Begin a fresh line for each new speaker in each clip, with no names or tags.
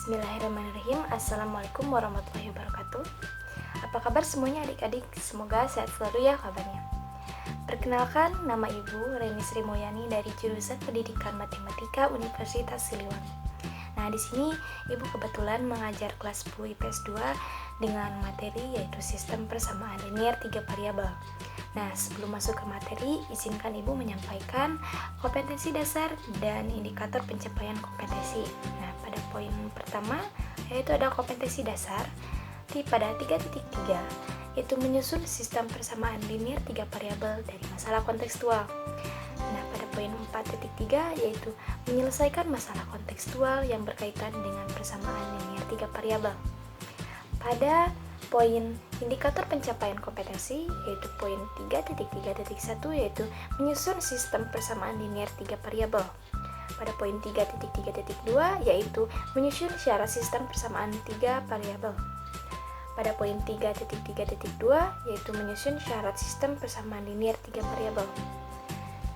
Bismillahirrahmanirrahim. Assalamualaikum warahmatullahi wabarakatuh. Apa kabar semuanya adik-adik? Semoga sehat selalu ya kabarnya. Perkenalkan, nama Ibu Reni Sri Moyani dari jurusan Pendidikan Matematika Universitas Siliwangi. Nah, di sini Ibu kebetulan mengajar kelas 10 IPS 2 dengan materi yaitu sistem persamaan linier 3 variabel. Nah, sebelum masuk ke materi, izinkan Ibu menyampaikan kompetensi dasar dan indikator pencapaian kompetensi. Nah, pada poin pertama, yaitu ada kompetensi dasar pada 3.3, yaitu menyusun sistem persamaan linier 3 variabel dari masalah kontekstual. Nah, pada poin 4.3, yaitu menyelesaikan masalah kontekstual yang berkaitan dengan persamaan linier 3 variabel. Pada poin indikator pencapaian kompetensi, yaitu poin 3.3.1, yaitu menyusun sistem persamaan linier 3 variabel. Pada poin 3.3.2, yaitu menyusun syarat sistem persamaan 3 variabel. Pada poin 3.3.2, yaitu menyusun syarat sistem persamaan linier 3 variabel.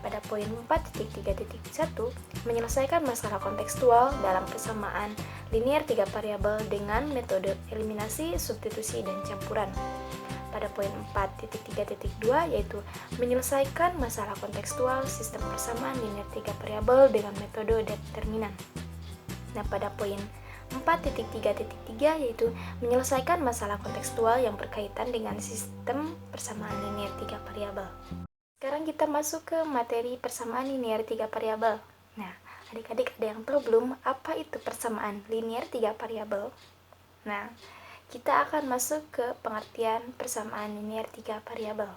Pada poin 4.3.1, menyelesaikan masalah kontekstual dalam persamaan linier 3 variabel dengan metode eliminasi, substitusi, dan campuran. Pada poin 4.3.2, yaitu menyelesaikan masalah kontekstual sistem persamaan linier 3 variabel dengan metode determinan. Nah, pada poin 4.3.3, yaitu menyelesaikan masalah kontekstual yang berkaitan dengan sistem persamaan linier 3 variabel. Sekarang kita masuk ke materi persamaan linier 3 variabel. Nah, adik-adik ada yang tahu belum apa itu persamaan linier 3 variabel? Nah, kita akan masuk ke pengertian persamaan linier 3 variabel.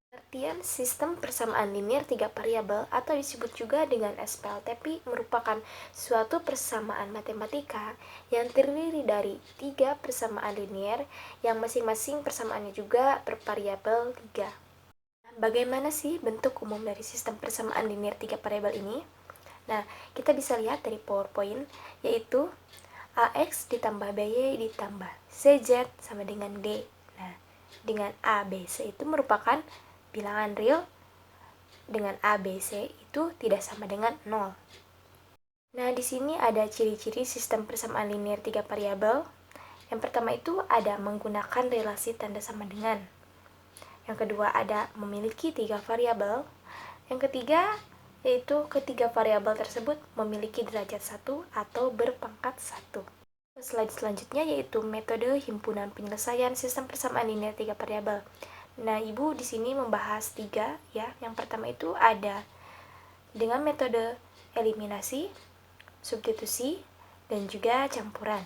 Pengertian sistem persamaan linier 3 variabel atau disebut juga dengan SPLTP merupakan suatu persamaan matematika yang terdiri dari 3 persamaan linier yang masing-masing persamaannya juga bervariabel 3. Bagaimana sih bentuk umum dari sistem persamaan linier 3 variabel ini? Nah, kita bisa lihat dari PowerPoint, yaitu AX ditambah BY ditambah CZ sama dengan D. Nah, dengan ABC itu merupakan bilangan real, dengan ABC itu tidak sama dengan 0. Nah, di sini ada ciri-ciri sistem persamaan linier 3 variabel. Yang pertama itu ada menggunakan relasi tanda sama dengan. Yang kedua ada memiliki 3 variabel. Yang ketiga yaitu ketiga variabel tersebut memiliki derajat 1 atau berpangkat 1. Slide selanjutnya yaitu metode himpunan penyelesaian sistem persamaan linier 3 variabel. Nah, Ibu di sini membahas 3 ya. Yang pertama itu ada dengan metode eliminasi, substitusi, dan juga campuran.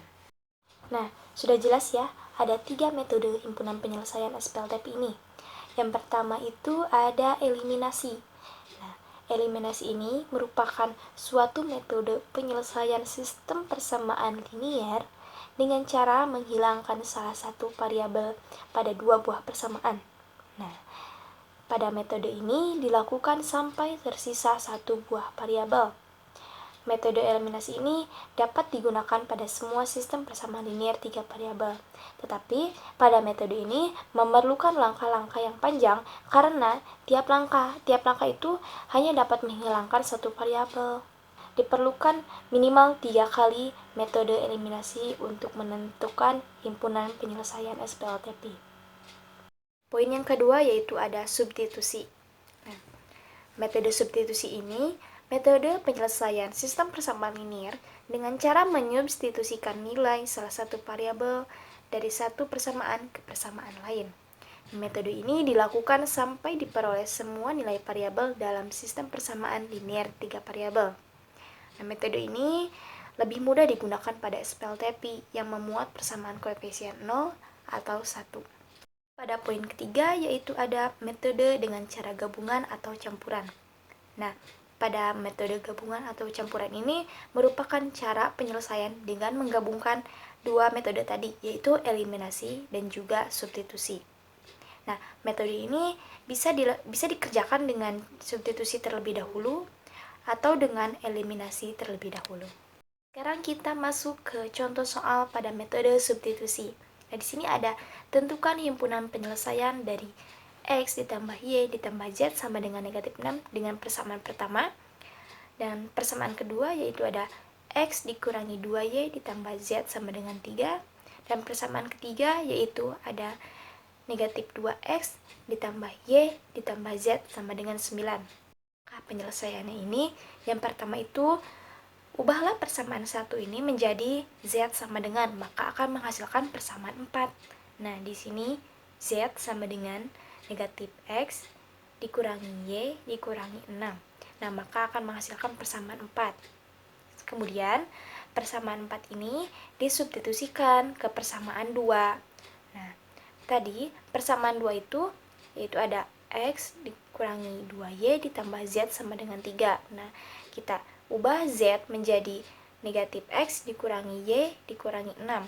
Nah, sudah jelas ya, ada 3 metode himpunan penyelesaian SPLTP ini. Yang pertama itu ada eliminasi. Nah, eliminasi ini merupakan suatu metode penyelesaian sistem persamaan linier dengan cara menghilangkan salah satu variabel pada 2 buah persamaan. Nah, pada metode ini dilakukan sampai tersisa 1 buah variabel. Metode eliminasi ini dapat digunakan pada semua sistem persamaan linier 3 variabel. Tetapi, pada metode ini memerlukan langkah-langkah yang panjang karena tiap langkah itu hanya dapat menghilangkan 1 variabel. Diperlukan minimal 3 kali metode eliminasi untuk menentukan himpunan penyelesaian SPLTP. Poin yang kedua yaitu ada substitusi. Nah, metode substitusi ini metode penyelesaian sistem persamaan linier dengan cara menyubstitusikan nilai salah satu variabel dari satu persamaan ke persamaan lain. Metode ini dilakukan sampai diperoleh semua nilai variabel dalam sistem persamaan linier 3 variabel. Nah, metode ini lebih mudah digunakan pada SPLTP yang memuat persamaan koefisien 0 atau 1. Pada poin ketiga yaitu ada metode dengan cara gabungan atau campuran. Nah, pada metode gabungan atau campuran ini merupakan cara penyelesaian dengan menggabungkan 2 metode tadi, yaitu eliminasi dan juga substitusi. Nah, metode ini bisa dikerjakan dengan substitusi terlebih dahulu atau dengan eliminasi terlebih dahulu. Sekarang kita masuk ke contoh soal pada metode substitusi. Nah, di sini ada tentukan himpunan penyelesaian dari X ditambah Y ditambah Z sama dengan negatif 6 dengan persamaan pertama. Dan persamaan kedua yaitu ada X dikurangi 2Y ditambah Z sama dengan 3. Dan persamaan ketiga yaitu ada negatif 2X ditambah Y ditambah Z sama dengan 9. Nah, penyelesaiannya ini, yang pertama itu, ubahlah persamaan 1 ini menjadi Z sama dengan, maka akan menghasilkan persamaan 4. Nah, di sini Z sama dengan negatif X dikurangi Y dikurangi 6. Nah, maka akan menghasilkan persamaan 4. Kemudian, persamaan 4 ini disubstitusikan ke persamaan 2. Nah, tadi persamaan 2 itu yaitu ada X dikurangi 2Y ditambah Z sama dengan 3. Nah, kita ubah Z menjadi negatif X dikurangi Y dikurangi 6.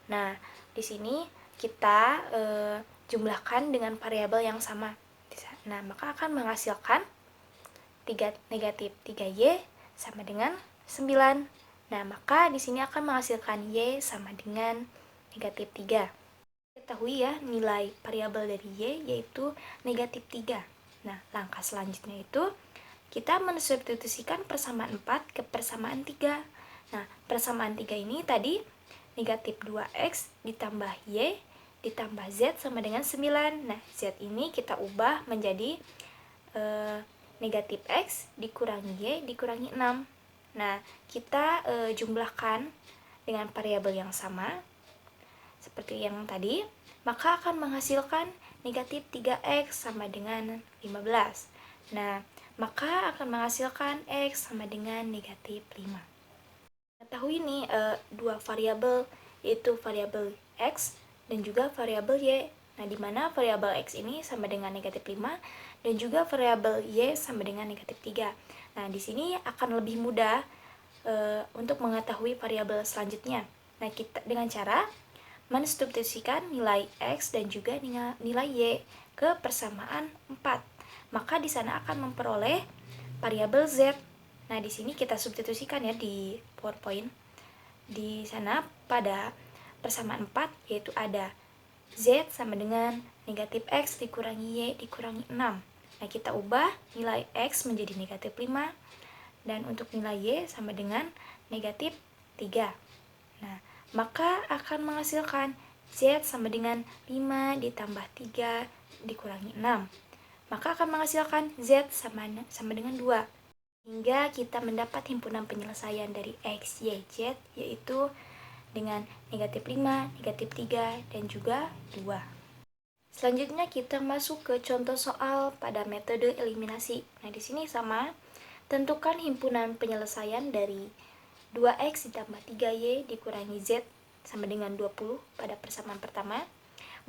Nah, di sini kita jumlahkan dengan variabel yang sama. Nah, maka akan menghasilkan negatif 3Y sama dengan 9. Nah, maka di sini akan menghasilkan Y sama dengan negatif 3. Ketahui ya, nilai variabel dari Y yaitu negatif 3. Nah, langkah selanjutnya itu kita mensubstitusikan persamaan 4 ke persamaan 3. Nah, persamaan 3 ini tadi negatif 2X ditambah Y ditambah Z sama dengan 9. Nah, Z ini kita ubah menjadi negatif X dikurangi Y dikurangi 6. Nah, kita jumlahkan dengan variabel yang sama seperti yang tadi, maka akan menghasilkan negatif 3X sama dengan 15. Nah, maka akan menghasilkan X sama dengan negatif 5. Ketahui nih dua variabel, yaitu variabel X dan juga variabel Y. Nah, di mana variabel X ini sama dengan negatif 5 dan juga variabel Y sama dengan negatif 3. Nah, di sini akan lebih mudah untuk mengetahui variabel selanjutnya. Nah, kita dengan cara mensubstitusikan nilai X dan juga nilai Y ke persamaan 4. Maka di sana akan memperoleh variabel Z. Nah, di sini kita substitusikan ya di PowerPoint. Di sana pada persamaan 4 yaitu ada Z sama dengan negatif X dikurangi Y dikurangi 6. Nah, kita ubah nilai X menjadi negatif 5 dan untuk nilai Y sama dengan negatif 3. Nah, maka akan menghasilkan Z sama dengan 5 ditambah 3 dikurangi 6. Maka akan menghasilkan Z sama dengan 2. Hingga kita mendapat himpunan penyelesaian dari X, Y, Z, yaitu dengan negatif 5, negatif 3, dan juga 2. Selanjutnya kita masuk ke contoh soal pada metode eliminasi. Nah, di sini sama, tentukan himpunan penyelesaian dari 2X ditambah 3Y dikurangi Z sama dengan 20 pada persamaan pertama.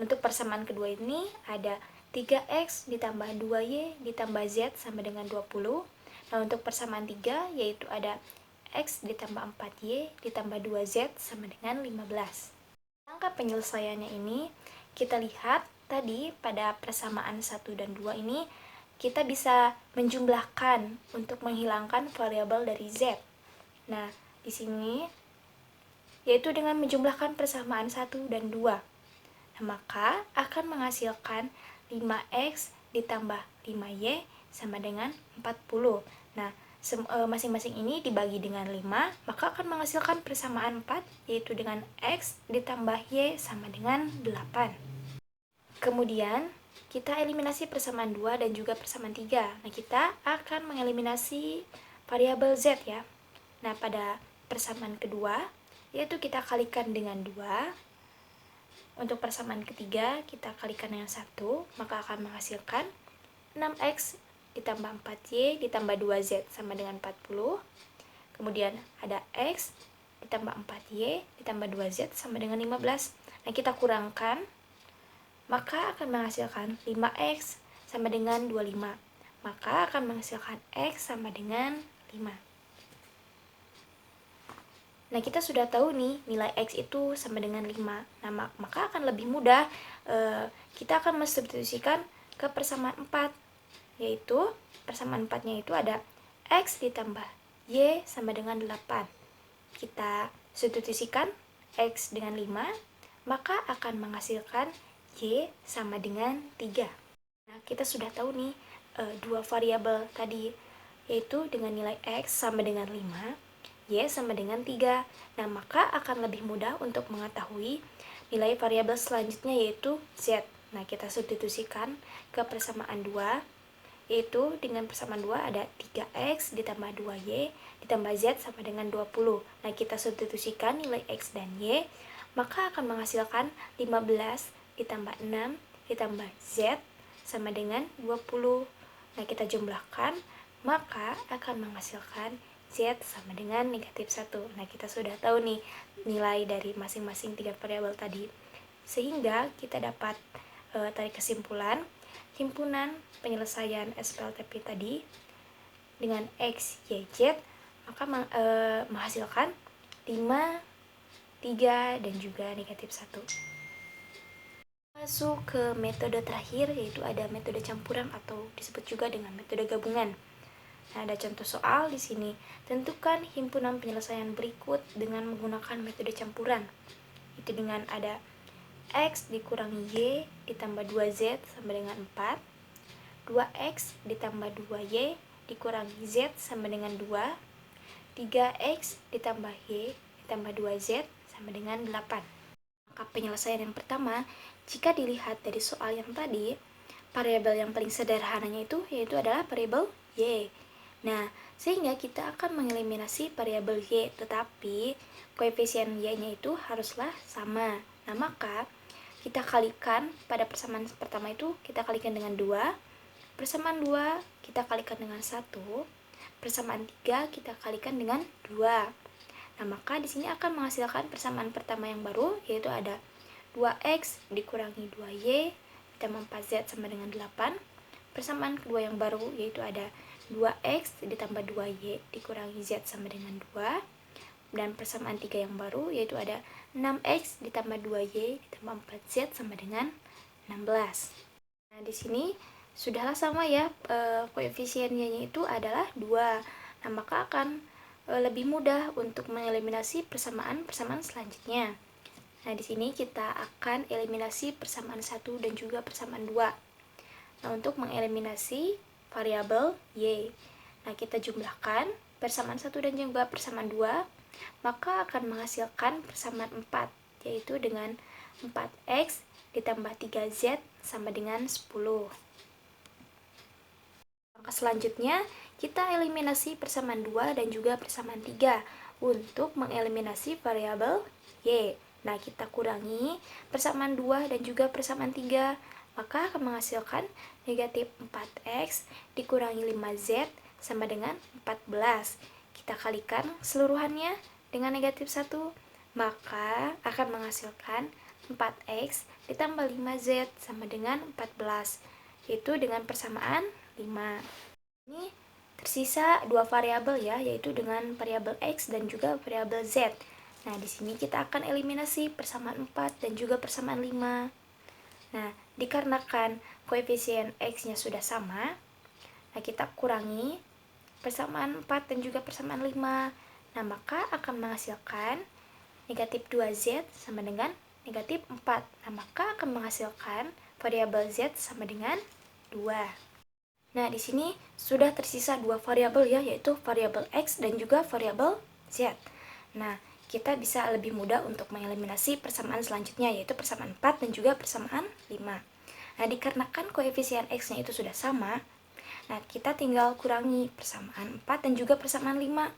Untuk persamaan kedua ini ada 3X ditambah 2Y ditambah Z sama dengan 20. Nah, untuk persamaan 3 yaitu ada X ditambah 4Y ditambah 2Z sama dengan 15. Langkah penyelesaiannya ini kita lihat tadi pada persamaan 1 dan 2 ini kita bisa menjumlahkan untuk menghilangkan variabel dari Z. Nah, di sini yaitu dengan menjumlahkan persamaan 1 dan 2. Nah, maka akan menghasilkan 5X ditambah 5Y sama dengan 40. Nah, masing-masing ini dibagi dengan 5, maka akan menghasilkan persamaan 4, yaitu dengan X ditambah Y sama dengan 8. Kemudian, kita eliminasi persamaan 2 dan juga persamaan 3. Nah, kita akan mengeliminasi variabel Z ya. Nah, pada persamaan kedua, yaitu kita kalikan dengan 2. Untuk persamaan ketiga, kita kalikan dengan 1, maka akan menghasilkan 6X ditambah 4Y ditambah 2Z sama dengan 40. Kemudian ada X ditambah 4Y ditambah 2Z sama dengan 15. Nah, kita kurangkan, maka akan menghasilkan 5X sama dengan 25. Maka akan menghasilkan X sama dengan 5. Nah, kita sudah tahu nih nilai X itu sama dengan 5. Nah, maka akan lebih mudah kita akan mensubstitusikan ke persamaan 4. Yaitu persamaan 4-nya itu ada X ditambah Y sama dengan 8. Kita substitusikan X dengan 5, maka akan menghasilkan Y sama dengan 3. Nah, kita sudah tahu nih dua variabel tadi, yaitu dengan nilai X sama dengan 5 Y sama dengan 3. Nah, maka akan lebih mudah untuk mengetahui nilai variabel selanjutnya yaitu Z. Nah, kita substitusikan ke persamaan 2, yaitu dengan persamaan 2 ada 3X ditambah 2Y ditambah Z sama dengan 20. Nah, kita substitusikan nilai X dan Y, maka akan menghasilkan 15 ditambah 6 ditambah Z sama dengan 20. Nah, kita jumlahkan, maka akan menghasilkan Z sama dengan negatif 1. Nah, kita sudah tahu nih nilai dari masing-masing 3 variabel tadi. Sehingga kita dapat tarik kesimpulan, himpunan penyelesaian SPLTP tadi dengan X, Y, Z maka menghasilkan 5, 3, dan juga negatif 1. Masuk ke metode terakhir, yaitu ada metode campuran atau disebut juga dengan metode gabungan. Nah, ada contoh soal di sini. Tentukan himpunan penyelesaian berikut dengan menggunakan metode campuran. Itu dengan ada X dikurangi Y ditambah 2Z sama dengan 4, 2X ditambah 2Y dikurangi Z sama dengan 2, 3X ditambah Y ditambah 2Z sama dengan 8. Maka penyelesaian yang pertama, jika dilihat dari soal yang tadi, variabel yang paling sederhananya itu yaitu adalah variabel Y. Nah, sehingga kita akan mengeliminasi variabel Y, tetapi koefisien Y-nya itu haruslah sama. Nah, maka kita kalikan pada persamaan pertama itu kita kalikan dengan 2, persamaan 2 kita kalikan dengan 1, persamaan 3 kita kalikan dengan 2. Nah, maka di sini akan menghasilkan persamaan pertama yang baru, yaitu ada 2X dikurangi 2Y ditambah 4Z sama dengan 8. Persamaan kedua yang baru yaitu ada 2X ditambah 2Y dikurangi Z sama dengan 2. Dan persamaan 3 yang baru yaitu ada 6X ditambah 2Y ditambah 4Z sama dengan 16. Nah, di sini sudahlah sama ya, koefisiennya itu adalah 2. Nah, maka akan lebih mudah untuk mengeliminasi persamaan-persamaan selanjutnya. Nah, di sini kita akan eliminasi persamaan 1 dan juga persamaan 2. Nah, untuk mengeliminasi variabel Y, nah kita jumlahkan persamaan 1 dan juga persamaan 2, maka akan menghasilkan persamaan 4, yaitu dengan 4X ditambah 3Z sama dengan 10. Langkah selanjutnya, kita eliminasi persamaan 2 dan juga persamaan 3 untuk mengeliminasi variabel Y. Nah, kita kurangi persamaan 2 dan juga persamaan 3, maka akan menghasilkan negatif 4X dikurangi 5Z sama dengan 14. Kita kalikan seluruhannya dengan negatif 1, maka akan menghasilkan 4X ditambah 5Z sama dengan 14, yaitu dengan persamaan 5. Ini tersisa dua variabel ya, yaitu dengan variabel X dan juga variabel Z. Nah, di sini kita akan eliminasi persamaan 4 dan juga persamaan 5. Nah, dikarenakan koefisien X-nya sudah sama, nah kita kurangi persamaan 4 dan juga persamaan 5. Nah, maka akan menghasilkan negatif 2Z sama dengan negatif 4. Nah, maka akan menghasilkan variabel Z sama dengan 2. Nah, di sini sudah tersisa dua variabel ya, yaitu variabel X dan juga variabel Z. Nah, kita bisa lebih mudah untuk mengeliminasi persamaan selanjutnya, yaitu persamaan 4 dan juga persamaan 5. Nah, dikarenakan koefisien X-nya itu sudah sama, nah kita tinggal kurangi persamaan 4 dan juga persamaan 5.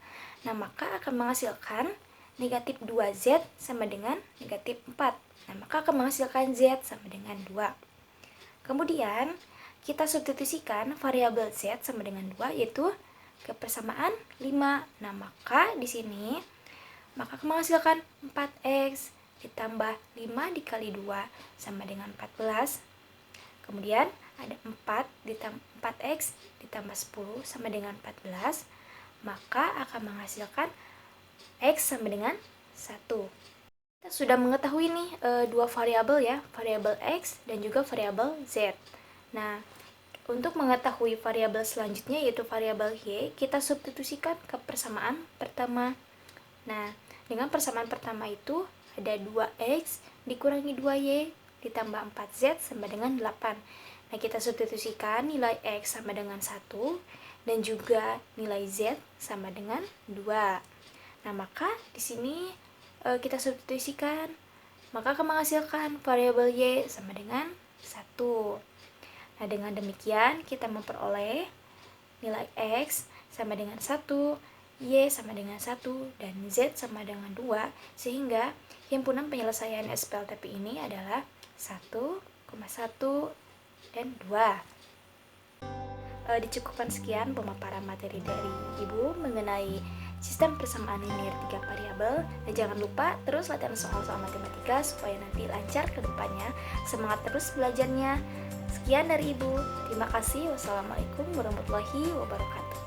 Nah, maka akan menghasilkan negatif 2Z sama dengan negatif 4. Nah, maka akan menghasilkan Z sama dengan 2. Kemudian, kita substitusikan variabel Z sama dengan 2, yaitu ke persamaan 5. Nah, maka di sini maka menghasilkan 4X ditambah 5 dikali 2 sama dengan 14. Kemudian ada 4X ditambah 10 sama dengan 14. Maka akan menghasilkan X sama dengan 1. Kita sudah mengetahui nih dua variabel ya, variabel X dan juga variabel Z. Nah, untuk mengetahui variabel selanjutnya yaitu variabel Y, kita substitusikan ke persamaan pertama. Nah, dengan persamaan pertama itu ada 2X dikurangi 2Y ditambah 4Z sama dengan 8. Nah, kita substitusikan nilai X sama dengan 1 dan juga nilai Z sama dengan 2. Nah, maka di sini kita substitusikan, maka akan menghasilkan variabel Y sama dengan 1. Nah, dengan demikian kita memperoleh nilai X sama dengan 1, Y sama dengan 1, dan Z sama dengan 2, sehingga himpunan penyelesaian SPLTP ini adalah 1,1 dan 2. Dicukupkan sekian pemaparan materi dari Ibu mengenai sistem persamaan linear 3 variabel, dan jangan lupa terus latihan soal-soal matematika supaya nanti lancar ke depannya. Semangat terus belajarnya. Sekian dari Ibu. Terima kasih. Wassalamualaikum warahmatullahi wabarakatuh.